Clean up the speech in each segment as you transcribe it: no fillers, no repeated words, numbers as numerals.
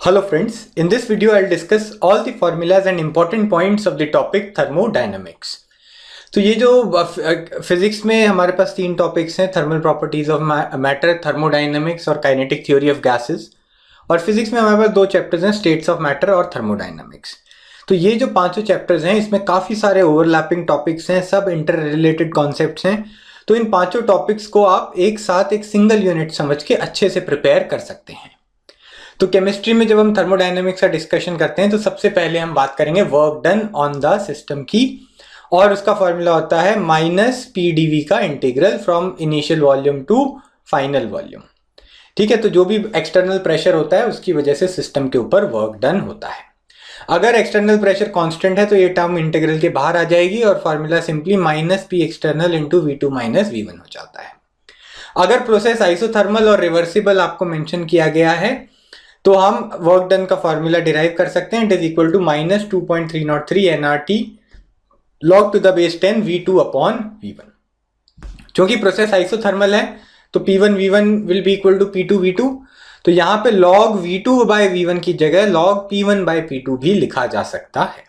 Hello friends, in this video I'll discuss all the formulas and important points of the topic thermodynamics. तो ये जो physics में हमारे पास तीन टॉपिक्स हैं, thermal properties of matter, thermodynamics और काइनेटिक थ्योरी ऑफ गैसेस। और physics में हमारे पास दो चैप्टर्स हैं, स्टेट्स ऑफ मैटर और थर्मोडायनेमिक्स। तो ये जो पांचों चैप्टर्स हैं इसमें काफ़ी सारे ओवरलैपिंग टॉपिक्स हैं, सब इंटर रिलेटेड कॉन्सेप्ट्स हैं। तो इन पांचों टॉपिक्स को आप एक साथ एक सिंगल यूनिट समझ के अच्छे से प्रिपेयर कर सकते हैं। तो केमिस्ट्री में जब हम थर्मोडायनेमिक्स का डिस्कशन करते हैं तो सबसे पहले हम बात करेंगे work done on the system की, और उसका फॉर्मूला होता है -PdV का integral from initial volume to final volume. ठीक है, तो जो भी एक्सटर्नल प्रेशर होता है उसकी वजह से सिस्टम के ऊपर वर्क डन होता है। अगर एक्सटर्नल प्रेशर कांस्टेंट है तो ये टर्म इंटीग्रल के बाहर आ जाएगी और formula simply -P external into V2 - V1 हो जाता है। अगर प्रोसेस आइसोथर्मल और रिवर्सिबल आपको मेंशन किया गया है तो हम वर्क डन का फॉर्मूला डिराइव कर सकते हैं। It is equal to -2.303 nRT log to the base 10 V2 upon V1। क्योंकि प्रोसेस आइसोथर्मल है तो P1 V1 will be equal to P2 V2। तो यहाँ पे log V2 by V1 की जगह log P1 by P2 भी लिखा जा सकता है।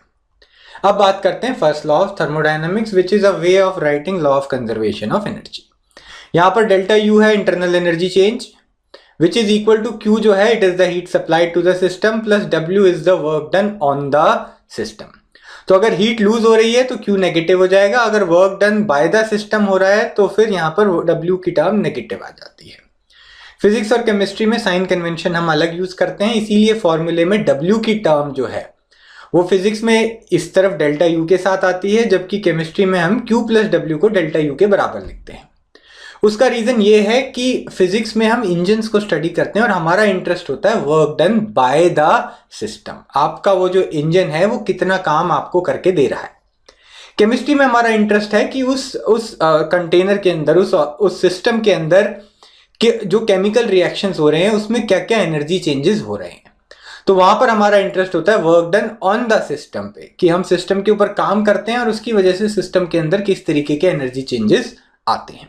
अब बात करते हैं first law of thermodynamics which is a way of writing law of conservation of energy. यहाँ पर डेल्टा U है internal energy change, which is equal to Q जो है it is the heat supplied to the system plus W is the work done on the system। तो अगर heat loose हो रही है तो Q नेगेटिव हो जाएगा, अगर work done by the system हो रहा है तो फिर यहाँ पर W की टर्म नेगेटिव आ जाती है। फिजिक्स और केमिस्ट्री में साइन कन्वेंशन हम अलग यूज करते हैं, इसीलिए फॉर्मूले में W की टर्म जो है वो फिजिक्स में इस तरफ डेल्टा U के साथ आती है, जबकि केमिस्ट्री में हम Q प्लस W को डेल्टा U के बराबर लिखते हैं। उसका रीजन ये है कि फिजिक्स में हम इंजन्स को स्टडी करते हैं और हमारा इंटरेस्ट होता है work done by the system. आपका वो जो इंजन है वो कितना काम आपको करके दे रहा है। केमिस्ट्री में हमारा इंटरेस्ट है कि उस कंटेनर के अंदर, उस सिस्टम के अंदर के जो केमिकल रिएक्शंस हो रहे हैं उसमें क्या क्या एनर्जी चेंजेस हो रहे हैं। तो वहां पर हमारा इंटरेस्ट होता है work done on the system पे, कि हम सिस्टम के ऊपर काम करते हैं और उसकी वजह से सिस्टम के अंदर किस तरीके के एनर्जी चेंजेस आते हैं।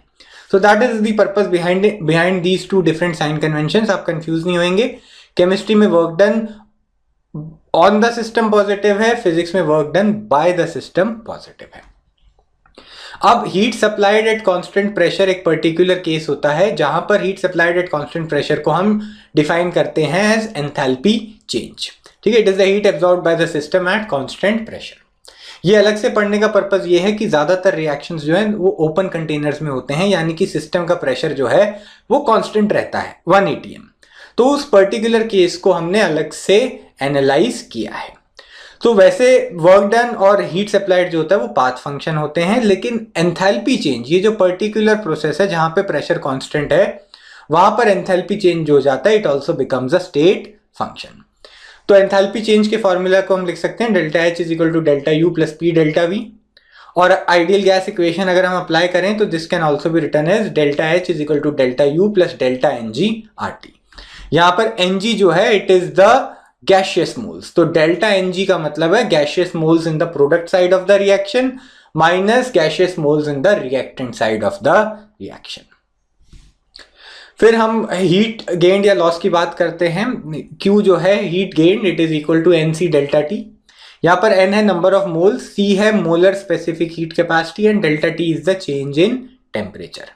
So that is the purpose behind these two different sign conventions। आप कंफ्यूज नहीं होंगे। केमिस्ट्री में work done on the system positive है, फिजिक्स में work done by the system positive है। अब heat supplied at constant pressure एक particular case होता है जहां पर heat supplied at constant pressure को हम डिफाइन करते हैं एज एंथैल्पी चेंज। ठीक है, it is the heat absorbed by the system at constant pressure. ये अलग से पढ़ने का पर्पस ये है कि ज्यादातर रिएक्शंस जो है वो ओपन कंटेनर्स में होते हैं, यानी कि सिस्टम का प्रेशर जो है वो कांस्टेंट रहता है 1 atm। तो उस पर्टिकुलर केस को हमने अलग से एनालाइज किया है। तो वैसे वर्क डन और हीट सप्लाइड जो होता है वो पाथ फंक्शन होते हैं, लेकिन एंथैल्पी चेंज, ये जो पर्टिकुलर प्रोसेस है जहां पे प्रेशर कांस्टेंट है वहां पर एंथैल्पी चेंज जो हो जाता है it also becomes a state function. तो एंथैल्पी चेंज के फॉर्मूला को हम लिख सकते हैं delta H is equal to delta U plus P delta V। और आइडियल गैस इक्वेशन अगर हम अप्लाई करें तो this can also be written as delta H is equal to delta U plus delta Ng RT। यहाँ पर Ng जो है it is the gaseous moles, तो डेल्टा Ng का मतलब है gaseous moles in the product side of the reaction minus gaseous moles in the reactant side of the reaction. फिर हम हीट गेन या लॉस की बात करते हैं। Q जो है heat gain it is equal to NC delta T। यहाँ पर N है नंबर ऑफ मोल्स, C है molar specific heat capacity and delta T is the change in temperature.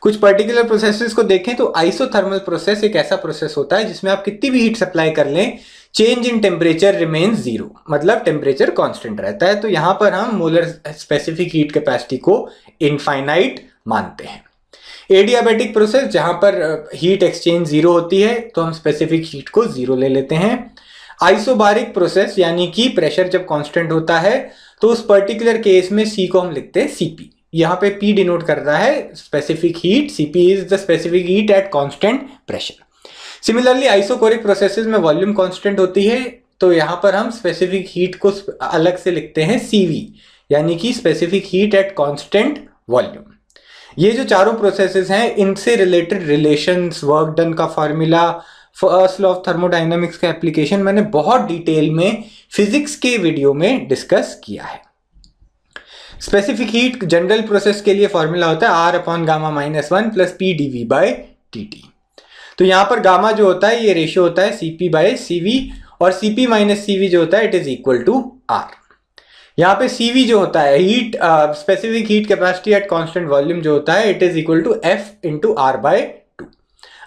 कुछ पर्टिकुलर प्रोसेसेस को देखें तो आइसोथर्मल प्रोसेस एक ऐसा प्रोसेस होता है जिसमें आप कितनी भी हीट सप्लाई कर लें चेंज इन टेम्परेचर रिमेन्स 0, मतलब टेम्परेचर कांस्टेंट रहता है। तो यहाँ पर हम मोलर स्पेसिफिक हीट कैपेसिटी को इनफाइनाइट मानते हैं। एडियाबैटिक प्रोसेस जहां पर हीट एक्सचेंज 0 होती है तो हम स्पेसिफिक हीट को 0 ले लेते हैं। आइसोबारिक प्रोसेस यानी कि प्रेशर जब कांस्टेंट होता है तो उस पर्टिकुलर केस में C को हम लिखते हैं Cp। यहाँ पे P डिनोट कर रहा है specific heat, Cp is the specific heat at constant pressure. Similarly isochoric processes में वॉल्यूम कांस्टेंट होती है तो यहाँ पर हम स्पेसिफिक हीट को अलग से लिखते हैं Cv, यानी कि specific heat at constant volume. ये जो चारों प्रोसेसेस हैं इनसे रिलेटेड रिलेशंस, वर्क डन का formula, first law of thermodynamics का एप्लीकेशन मैंने बहुत डिटेल में फिजिक्स के वीडियो में डिस्कस किया है। स्पेसिफिक हीट जनरल प्रोसेस के लिए फॉर्मूला होता है R/γ-1 + PdV/dt। तो यहाँ पर गामा जो होता है ये रेशियो होता है Cp बाय Cv, और Cp माइनस Cv जो होता है it is equal to R। यहाँ पे Cv जो होता है heat specific heat capacity at constant volume जो होता है it is equal to F into R by 2।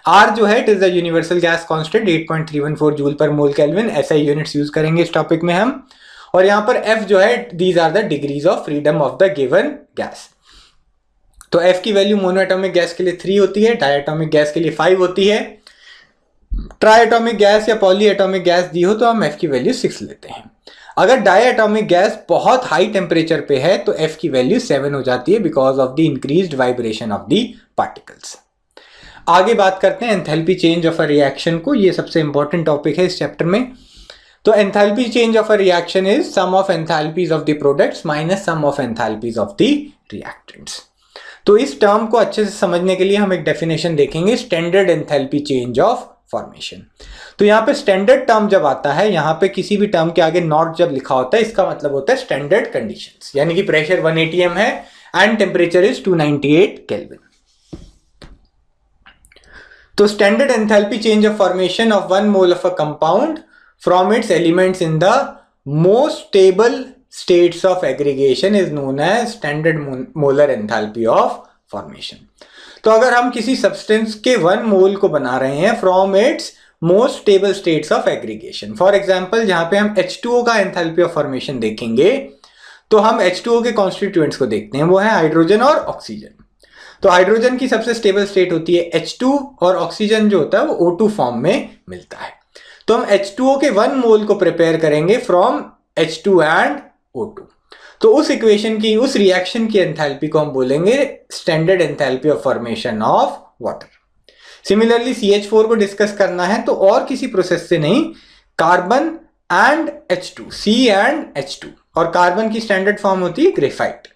R जो है it is the universal gas constant 8.314 joule per mole kelvin, ऐसा यूनिट्स यूज करेंगे इस टॉपिक में हम। और यहाँ पर F जो है these are the degrees of freedom of the given gas. तो F की वैल्यू मोनोएटॉमिक गैस के लिए 3 होती है, डायएटॉमिक गैस के लिए 5 होती है, ट्राइएटॉमिक गैस या पॉलीएटॉमिक गैस दी हो तो हम F की वैल्यू 6 लेते हैं। अगर डायएटॉमिक गैस बहुत हाई टेम्परेचर पे है तो F की वैल्यू 7 हो जाती है because of the increased vibration of the particles. आगे बात करते हैं enthalpy change of a reaction को, ये सबसे इंपॉर्टेंट टॉपिक है इस चैप्टर में। तो enthalpy change of a reaction is sum of enthalpies of the products minus sum of enthalpies of the reactants. तो इस टर्म को अच्छे से समझने के लिए हम एक डेफिनेशन देखेंगे, standard enthalpy change of formation. तो यहाँ पे स्टैंडर्ड टर्म जब आता है, यहाँ पे किसी भी टर्म के आगे नॉट जब लिखा होता है इसका मतलब होता है स्टैंडर्ड कंडीशंस, यानी कि प्रेशर 1 atm है एंड टेम्परेचर इज 298 केल्विन। तो standard enthalpy change of formation of 1 mole of a compound from its elements in the most stable states of aggregation is known as standard molar enthalpy of formation। तो अगर हम किसी substance के 1 मोल को बना रहे हैं from its most stable states of aggregation, for example जहां पे हम H2O का एंथैल्पी ऑफ फॉर्मेशन देखेंगे तो हम H2O के कॉन्स्टिट्यूएंट्स को देखते हैं, वो है हाइड्रोजन और ऑक्सीजन। तो हाइड्रोजन की सबसे स्टेबल स्टेट होती है H2 और ऑक्सीजन जो होता है वो O2 फॉर्म में मिलता है। तो हम H2O के 1 मोल को प्रिपेयर करेंगे फ्रॉम H2 एंड O2। तो उस इक्वेशन की, उस रिएक्शन की एंथैल्पी को हम बोलेंगे standard enthalpy of formation of water. Similarly CH4 को डिस्कस करना है तो और किसी प्रोसेस से नहीं, carbon and H2, C and H2, और कार्बन की स्टैंडर्ड फॉर्म होती है ग्रेफाइट।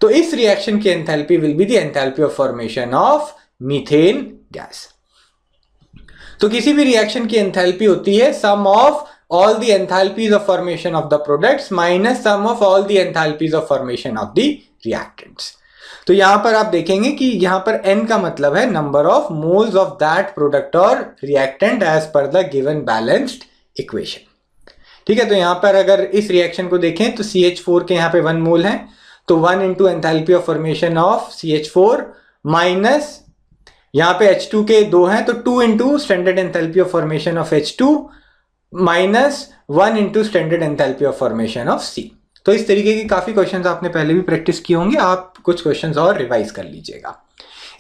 तो इस रिएक्शन की enthalpy will be the enthalpy of formation of methane gas. तो किसी भी रिएक्शन की एंथैल्पी होती है सम of all the enthalpies of formation of the products minus sum of all the enthalpies of formation of the reactants। तो यहां पर आप देखेंगे कि यहां पर n का मतलब है number of moles of that product और reactant as per the given balanced equation. ठीक है, तो यहां पर अगर इस रिएक्शन को देखें तो CH4 के यहां पे 1 मोल है, तो 1 into enthalpy of formation of CH4 minus यहां पे H2 के 2 हैं तो 2 into standard enthalpy of formation of H2 minus 1 into standard enthalpy of formation of C। तो इस तरीके की काफी क्वेश्चंस आपने पहले भी प्रैक्टिस किए होंगे, आप कुछ क्वेश्चंस और रिवाइज कर लीजिएगा।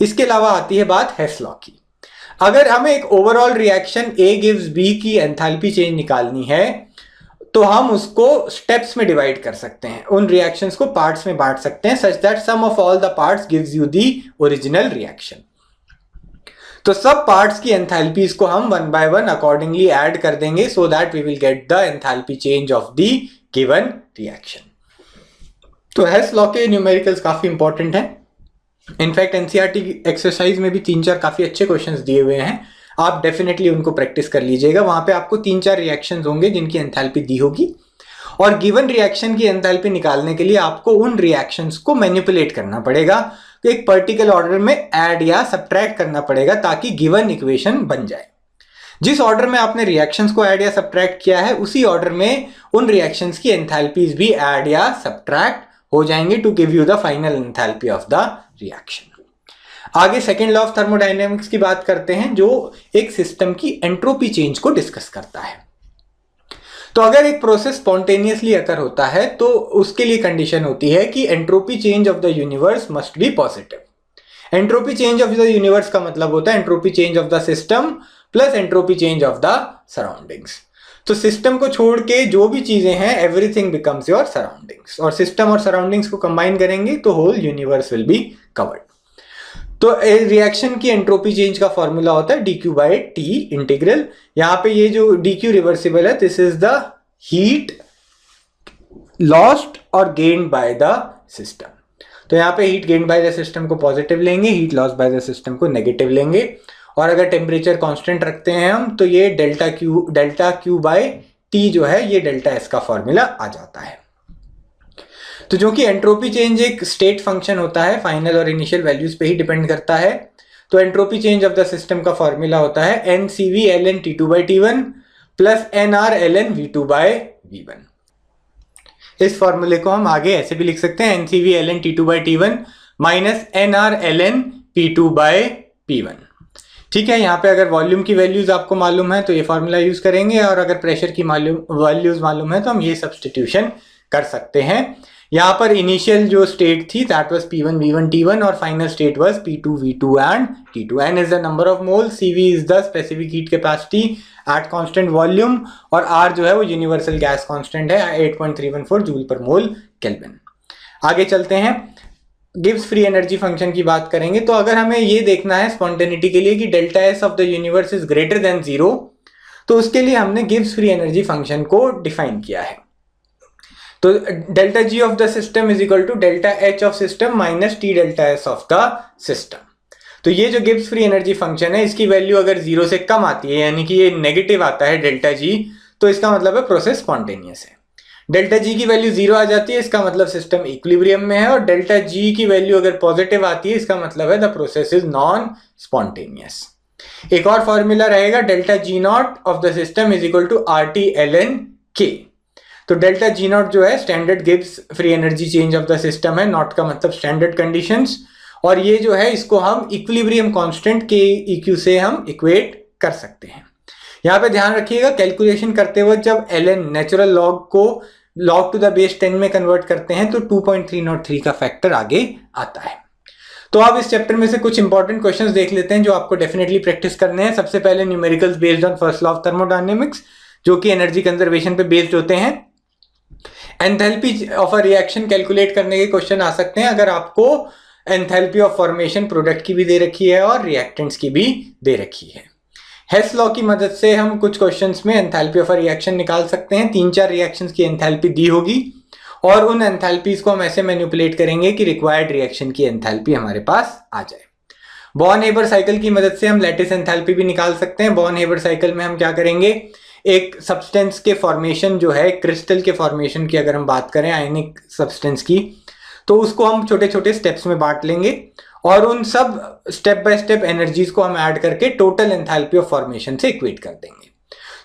इसके अलावा आती है बात हेस लॉ की। अगर हमें एक overall reaction A gives B की एंथैल्पी चेंज निकालनी है तो हम उसको स्टेप्स में डिवाइड कर सकते हैं, उन रिएक्शंस को पार्ट्स में बांट सकते हैं such that sum of all the parts gives you the original reaction. तो सब पार्ट्स की एंथैल्पीज को हम 1 by 1 अकॉर्डिंगली ऐड कर देंगे so that we will get the enthalpy change of the given reaction. तो हेस लॉ के numericals काफी इंपॉर्टेंट हैं। इनफैक्ट एनसीईआरटी एक्सरसाइज में भी 3-4 काफी अच्छे क्वेश्चंस दिए हुए हैं, आप डेफिनेटली उनको प्रैक्टिस कर लीजिएगा। वहां पे आपको 3-4 रिएक्शंस होंगे जिनकी एंथैल्पी दी होगी, और गिवन रिएक्शन की एंथैल्पी निकालने के लिए आपको उन रिएक्शंस को मैनिपुलेट करना पड़ेगा, तो एक पर्टिकुलर ऑर्डर में ऐड या सब्ट्रैक्ट करना पड़ेगा ताकि गिवन इक्वेशन बन जाए। जिस ऑर्डर में आपने रिएक्शंस को ऐड या सब्ट्रैक्ट किया है उसी ऑर्डर में उन रिएक्शंस की एंथैल्पीज भी ऐड या सब्ट्रैक्ट हो जाएंगे to give you the final enthalpy of the reaction. आगे सेकेंड लॉ ऑफ थर्मोडायनेमिक्स की बात करते हैं जो एक सिस्टम की एंट्रोपी चेंज को डिस्कस करता है। तो अगर एक प्रोसेस स्पॉन्टेनियसली अकर होता है तो उसके लिए कंडीशन होती है कि entropy change of the universe must be positive. Entropy change of the universe का मतलब होता है entropy change of the system plus entropy change of the surroundings. तो सिस्टम को छोड़ के जो भी चीजें हैं एवरीथिंग बिकम्स योर सराउंडिंग्स, और सिस्टम और सराउंडिंग्स को कंबाइन करेंगे तो whole universe will be covered. तो रिएक्शन की एंट्रोपी चेंज का फॉर्मूला होता है dq/t इंटीग्रल। यहां पे ये जो dq रिवर्सिबल है, this is the heat lost और गेन्ड बाय द सिस्टम। तो यहां पे heat gained by the system को पॉजिटिव लेंगे, heat lost by the system को नेगेटिव लेंगे, और अगर टेम्परेचर कांस्टेंट रखते हैं हम तो ये डेल्टा क्यू बाय टी जो है ये डेल्टा एस का फॉर्मूला आ जाता है। तो जो कि एंट्रोपी चेंज एक स्टेट फंक्शन होता है, फाइनल और इनिशियल वैल्यूज पे ही डिपेंड करता है, तो entropy change of the system का फॉर्मूला होता है NCV ln T2 by T1 plus NR ln V2 by V1। इस फॉर्मूले को हम आगे ऐसे भी लिख सकते हैं NCV ln T2 by T1 minus NR ln P2 by P1। ठीक है, यहाँ पे अगर वॉल्यूम की वैल्यूज आपको मालूम है तो ये फॉर्मूला यूज करेंगे, और अगर प्रेशर की वैल्यूज मालूम है तो हम ये सब्स्टिट्यूशन कर सकते हैं। यहाँ पर इनिशियल जो स्टेट थी that was P1 V1 T1 और final state was P2 V2 and T2। N is the number of mole, CV is the specific heat capacity at constant volume, और R जो है वो यूनिवर्सल गैस कांस्टेंट है 8.314 joule per mole kelvin. आगे चलते हैं, Gibbs free energy function की बात करेंगे। तो अगर हमें ये देखना है स्पॉन्टेनिटी के लिए कि delta S of the universe is greater than 0, तो उसके लिए हमने गिब्स फ्री एनर्जी फंक्शन को डिफाइन किया है। तो delta G of the system is equal to delta H of system minus T delta S of the system. तो ये जो गिब्स फ्री एनर्जी फंक्शन है, इसकी वैल्यू अगर 0 से कम आती है, यानी कि ये नेगेटिव आता है डेल्टा जी, तो इसका मतलब है प्रोसेस स्पॉन्टेनियस है। डेल्टा जी की वैल्यू 0 आ जाती है, इसका मतलब सिस्टम इक्विलिब्रियम में है, और डेल्टा जी की वैल्यू अगर पॉजिटिव आती है, इसका मतलब है the process is non spontaneous. एक और फॉर्मूला रहेगा, delta G naught of the system is equal to RT ln K। तो डेल्टा जी नॉट जो है standard Gibbs free energy change of the system है, नॉट का मतलब स्टैंडर्ड कंडीशंस, और ये जो है इसको हम इक्विलिब्रियम कांस्टेंट KEQ से हम इक्वेट कर सकते हैं। यहाँ पे ध्यान रखिएगा, कैलकुलेशन करते वक्त जब ln नेचुरल लॉग को log टू द बेस 10 में कन्वर्ट करते हैं तो 2.303 का फैक्टर आगे आता है। तो अब इस चैप्टर में से कुछ इंपॉर्टेंट क्वेश्चंस देख लेते हैं जो आपको डेफिनेटली प्रैक्टिस करने हैं। सबसे पहले numericals based on first law of thermodynamics, जो कि एनर्जी कंजर्वेशन पे बेस्ड होते हैं। Enthalpy of a reaction calculate करने के क्वेश्चन आ सकते हैं अगर आपको एंथैल्पी ऑफ फॉर्मेशन प्रोडक्ट की भी दे रखी है और रिएक्टेंट्स की भी दे रखी है। हेस लॉ की मदद से हम कुछ क्वेश्चंस में एंथैल्पी ऑफ अ रिएक्शन निकाल सकते हैं। 3-4 रिएक्शंस की एंथैल्पी दी होगी और उन एंथैल्पीज को हम ऐसे मैनिपुलेट करेंगे कि रिक्वायर्ड रिएक्शन की एंथैल्पी हमारे पास आ जाए। बॉर्न हेबर साइकिल की मदद से हम लैटिस एंथैल्पी भी निकाल सकते हैं। बॉर्न हेबर साइकिल में हम क्या करेंगे, एक सब्सटेंस के फॉर्मेशन जो है, क्रिस्टल के फॉर्मेशन की अगर हम बात करें आयनिक सब्सटेंस की, तो उसको हम छोटे छोटे स्टेप्स में बांट लेंगे और उन सब स्टेप बाय स्टेप एनर्जीज को हम ऐड करके टोटल एंथैल्पी ऑफ फॉर्मेशन से इक्वेट कर देंगे।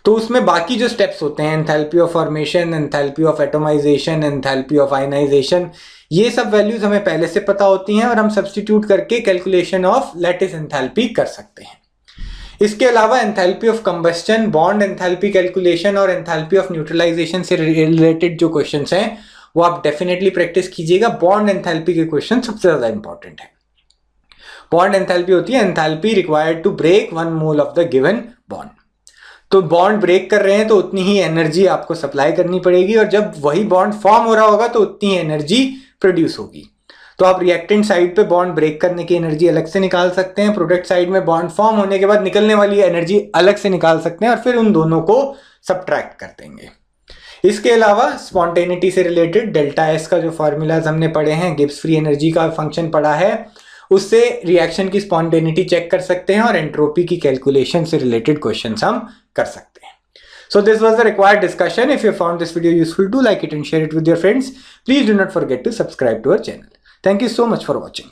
तो उसमें बाकी जो स्टेप्स होते हैं, enthalpy of formation, enthalpy of atomisation, enthalpy of ionisation, ये सब वैल्यूज हमें पहले से पता होती हैं और हम सब्स्टिट्यूट करके कैलकुलेशन ऑफ लैटिस एंथैल्पी कर सकते हैं। इसके अलावा enthalpy of combustion, bond enthalpy calculation और एंथैल्पी ऑफ न्यूट्रलाइजेशन से रिलेटेड जो क्वेश्चंस हैं वो आप डेफिनेटली प्रैक्टिस कीजिएगा। बॉन्ड एंथैल्पी के क्वेश्चन सबसे ज्यादा इंपॉर्टेंट है। बॉन्ड एंथैल्पी होती है enthalpy required to break 1 mole of the given bond. तो बॉन्ड ब्रेक कर रहे हैं तो उतनी ही एनर्जी आपको सप्लाई करनी पड़ेगी और जब वही बॉन्ड फॉर्म हो रहा होगा तो उतनी ही एनर्जी प्रोड्यूस होगी। तो आप रिएक्टेंट साइड पे बॉन्ड ब्रेक करने की एनर्जी अलग से निकाल सकते हैं, प्रोडक्ट साइड में बॉन्ड फॉर्म होने के बाद निकलने वाली एनर्जी अलग से निकाल सकते हैं और फिर उन दोनों को सब्ट्रैक्ट कर देंगे। इसके अलावा स्पॉन्टेनिटी से रिलेटेड डेल्टा एस का जो फॉर्मूलाज हमने पढ़े हैं, गिब्स फ्री एनर्जी का फंक्शन पढ़ा है, उससे रिएक्शन की स्पॉन्टेनिटी चेक कर सकते हैं और एंट्रोपी की कैलकुलेशन से रिलेटेड क्वेश्चंस हम कर सकते हैं। So this was the required discussion. If you found this video useful, do like it and share it with your friends. Please do not forget to subscribe to our channel. Thank you so much for watching.